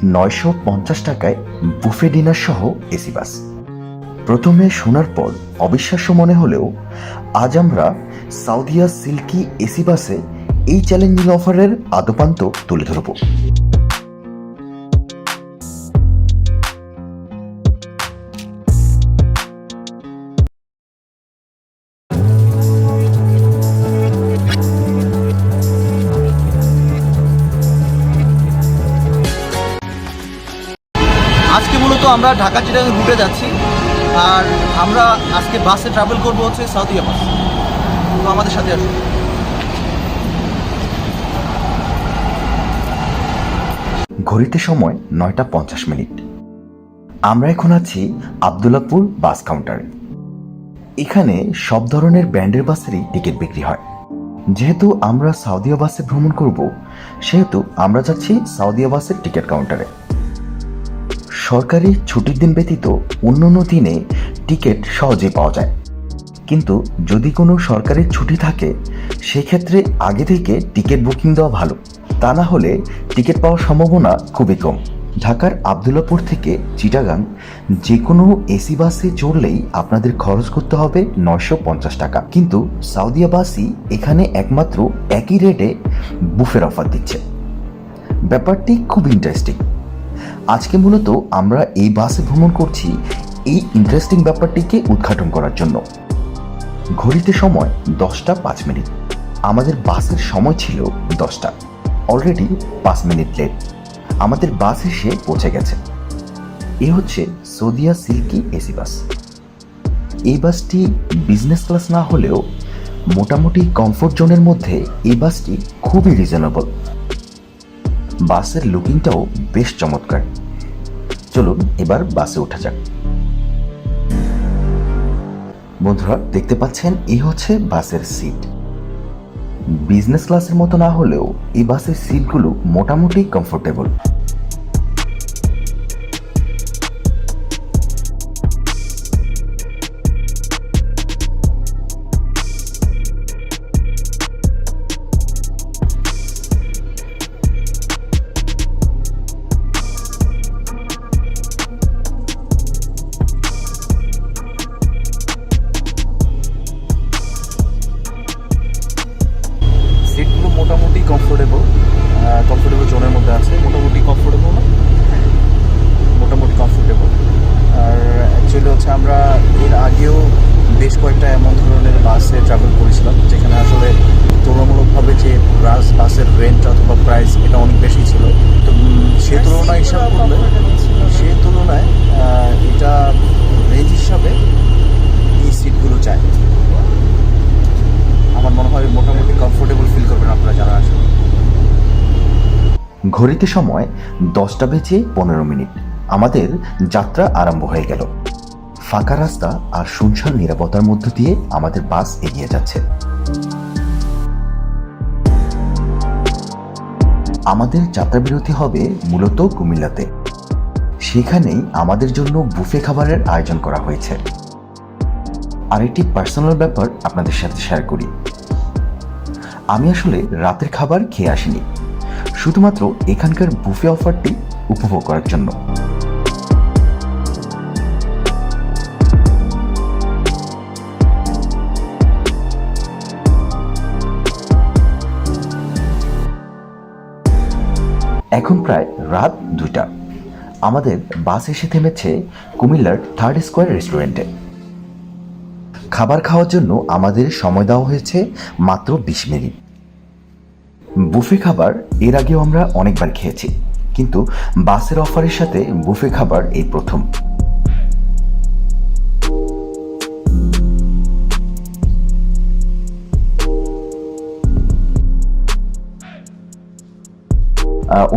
950 টাকায় buffet dinner সহ AC bus. প্রথমে শোনার পর অবিশ্বাস্য মনে হলেও আজ আমরা সাউদিয়া সিল্কি এসি বাসে এই চ্যালেঞ্জিং অফারের আদ্যোপান্ত তুলে ধরব। আজকে মূলত আমরা ঢাকা চিটাগাং রুটে যাচ্ছি, আর আমরা আজকে বাসে ট্রাভেল করবো হচ্ছে সাউদিয়া বাস। তো আমাদের সাথে আসুন। ঘড়িতে সময় 9:50। আমরা এখন আছি আবদুল্লাপুর বাস কাউন্টারে। এখানে সব ধরনের ব্র্যান্ডের বাসেরই টিকিট বিক্রি হয়। যেহেতু আমরা সাউদিয়া বাসে ভ্রমণ করব, সেহেতু আমরা যাচ্ছি সাউদিয়া বাসের টিকিট কাউন্টারে। সরকারি ছুটির দিন ব্যতীত অন্যান্য দিনে টিকিট সহজে পাওয়া যায়, কিন্তু যদি কোনো সরকারি ছুটি থাকে সেক্ষেত্রে আগে থেকে টিকিট বুকিং দেওয়া ভালো, তা না হলে টিকিট পাওয়ার সম্ভাবনা খুবই কম। ঢাকার আবদুল্লাপুর থেকে চিটাগাং যে কোনো এসি বাসে চড়লেই আপনাদের খরচ করতে হবে 950 টাকা, কিন্তু সাউদিয়া বাসই এখানে একমাত্র একই রেটে বুফের অফার দিচ্ছে। ব্যাপারটি খুব ইন্টারেস্টিং। আজকে মূলত আমরা এই বাসে ভ্রমণ করছি এই ইন্টারেস্টিং ব্যাপারটিকে উদ্ঘাটন করার জন্য। ঘড়িতে সময় 10:05। আমাদের বাসের সময় ছিল 10টা, অলরেডি 5 মিনিট লেট। আমাদের বাস এসে পৌঁছে গেছে। এ হচ্ছে সাউদিয়া সিল্কি এসি বাস। এই বাসটি বিজনেস ক্লাস না হলেও মোটামুটি কমফোর্ট জোনের মধ্যে এই বাসটি খুবই রিজনেবল। বাসের লুকিংটাও বেশ চমৎকার। চলুন এবার বাসে ওঠা যাক। বন্ধুরা, দেখতে পাচ্ছেন এই হচ্ছে বাসের সিট। বিজনেস ক্লাসের মতো না হলেও এই বাসের সিটগুলো মোটামুটি কমফোর্টেবল। সিটগুলো মোটামুটি কমফোর্টেবল জোনের মধ্যে আছে। মোটামুটি কমফোর্টেবল না, মোটামুটি কমফোর্টেবল। আর অ্যাকচুয়ালি হচ্ছে আমরা এর আগেও বেশ কয়েকটা এমন ধরনের বাসে ট্রাভেল করেছিলাম যেখানে আসলে তুলনামূলকভাবে যে বাসের রেন্ট অথবা প্রাইস এটা অনেক বেশি ছিল। তো সে তুলনায় এটা রেঞ্জ হিসাবে এই সিটগুলো চাই। আমার মনে হয় মোটামুটি কমফোর্টেবল ফিল করবেন আপনারা যারা আসেন। ঘড়িতে সময় 10:15। আমাদের যাত্রা আরম্ভ হয়ে গেল। ফাঁকা রাস্তা আর শুনশান নিরাপত্তার মধ্য দিয়ে আমাদের বাস এগিয়ে যাচ্ছে। আমাদের যাত্রা বিরতি হবে মূলত কুমিল্লাতে। সেখানেই আমাদের জন্য বুফে খাবারের আয়োজন করা হয়েছে। আরেকটি পার্সোনাল ব্যাপার আপনাদের সাথে শেয়ার করি। আমি আসলে রাতের খাবার খেয়ে আসিনি, শুধুমাত্র এখানকার বুফে অফারটি উপভোগ করার জন্য। এখন প্রায় রাত 2টা। আমাদের বাস এসে থেমেছে কুমিল্লার 3rd স্কয়ার রেস্টুরেন্টে। খাবার খাওয়ার জন্য আমাদের সময় দেওয়া হয়েছে মাত্র 20 মিনিট। বুফে খাবার এর আগেও আমরা অনেকবার খেয়েছি, কিন্তু বাসের অফারের সাথে বুফে খাবার এই প্রথম।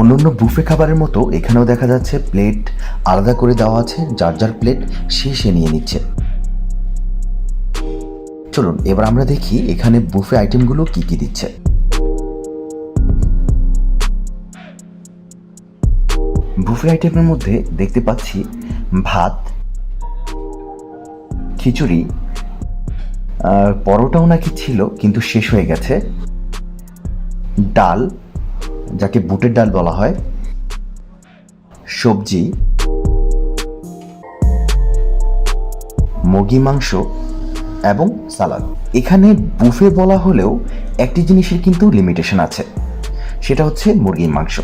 অন্যান্য বুফে খাবারের মতো এখানেও দেখা যাচ্ছে প্লেট আলাদা করে দেওয়া আছে, যার যার প্লেট সে নিয়ে নিচ্ছে। চলুন এবার আমরা দেখি এখানে বুফে আইটেমগুলো কি কি দিচ্ছে। বুফে আইটেমের মধ্যে দেখতে পাচ্ছি ভাত, খিচুড়ি, পরোটাও নাকি ছিল কিন্তু শেষ হয়ে গেছে, ডাল যাকে বুটের ডাল বলা হয়, সবজি, মুরগি মাংস এবং সালাদ। এখানে বুফে বলা হলেও একটি জিনিসের কিন্তু লিমিটেশন আছে, সেটা হচ্ছে মুরগির মাংস।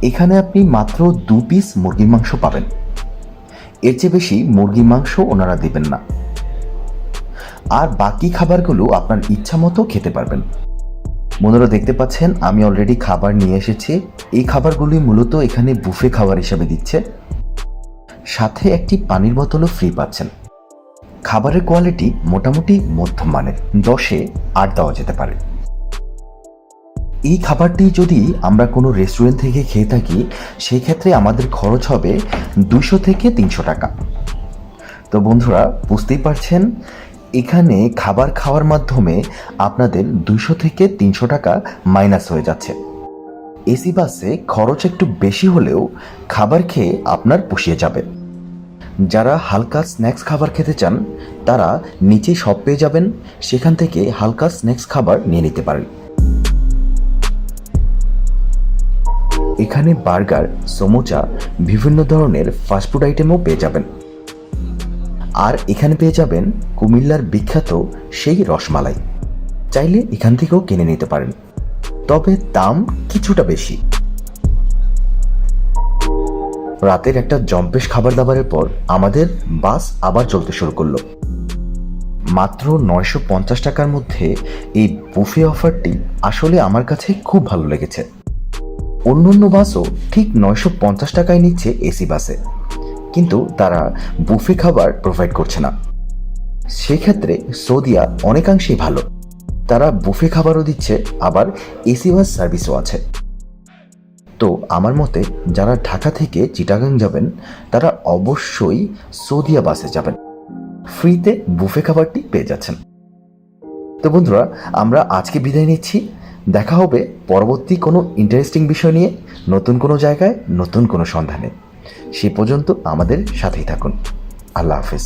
এখানে আপনি মাত্র 2 পিস মুরগির মাংস পাবেন, এর চেয়ে বেশি মুরগির মাংস ওনারা দিবেন না। আর বাকি খাবারগুলো আপনার ইচ্ছা মতো খেতে পারবেন। বন্ধুরা দেখতে পাচ্ছেন আমি অলরেডি খাবার নিয়ে এসেছি। এই খাবারগুলি মূলত এখানে বুফে খাবার হিসেবে দিচ্ছে, সাথে একটি পানির বোতলও ফ্রি পাচ্ছেন। খাবারের কোয়ালিটি মোটামুটি মধ্যম মানের, 10-এ 8 দেওয়া যেতে পারে। এই খাবারটি যদি আমরা কোনো রেস্টুরেন্ট থেকে খেয়ে থাকি সেই ক্ষেত্রে আমাদের খরচ হবে 200 থেকে 300 টাকা। তো বন্ধুরা বুঝতেই পারছেন এখানে খাবার খাওয়ার মাধ্যমে আপনাদের 200 থেকে 300 টাকা মাইনাস হয়ে যাচ্ছে। এসি বাসে খরচ একটু বেশি হলেও খাবার খেয়ে আপনার পুষিয়ে যাবে। যারা হালকা স্ন্যাক্স খাবার খেতে চান তারা নিচে শপ পেয়ে যাবেন, সেখান থেকে হালকা স্ন্যাক্স খাবার নিয়ে নিতে পারেন। এখানে বার্গার, সমোসা, বিভিন্ন ধরনের ফাস্টফুড আইটেমও পেয়ে যাবেন। আর এখানে পেয়ে যাবেন কুমিল্লার বিখ্যাত সেই রসমালাই, চাইলে এখান থেকেও কিনে নিতে পারেন, তবে দাম কিছুটা বেশি। রাতের একটা জম্পেশ খাবার দাবারের পর আমাদের বাস আবার চলতে শুরু করলো। মাত্র 950 টাকার মধ্যে এই বুফে অফারটি আসলে আমার কাছে খুব ভালো লেগেছে। অন্য বাসও ঠিক 950 টাকায় নিচ্ছে এসি বাসে, কিন্তু তারা বুফে খাবার প্রোভাইড করছে না। সেক্ষেত্রে সৌদিয়া অনেকাংশেই ভালো, তারা বুফে খাবারও দিচ্ছে, আবার এসি বাস সার্ভিসও আছে। তো আমার মতে যারা ঢাকা থেকে চিটাগাং যাবেন তারা অবশ্যই সৌদিয়া বাসে যাবেন, ফ্রিতে বুফে খাবারটি পেয়ে যাচ্ছেন। তো বন্ধুরা আমরা আজকে বিদায় নিচ্ছি, দেখা হবে পরবর্তী কোনো ইন্টারেস্টিং বিষয় নিয়ে, নতুন কোনো জায়গায়, নতুন কোনো সন্ধানে। সে পর্যন্ত আমাদের সাথেই থাকুন। আল্লাহ হাফেজ।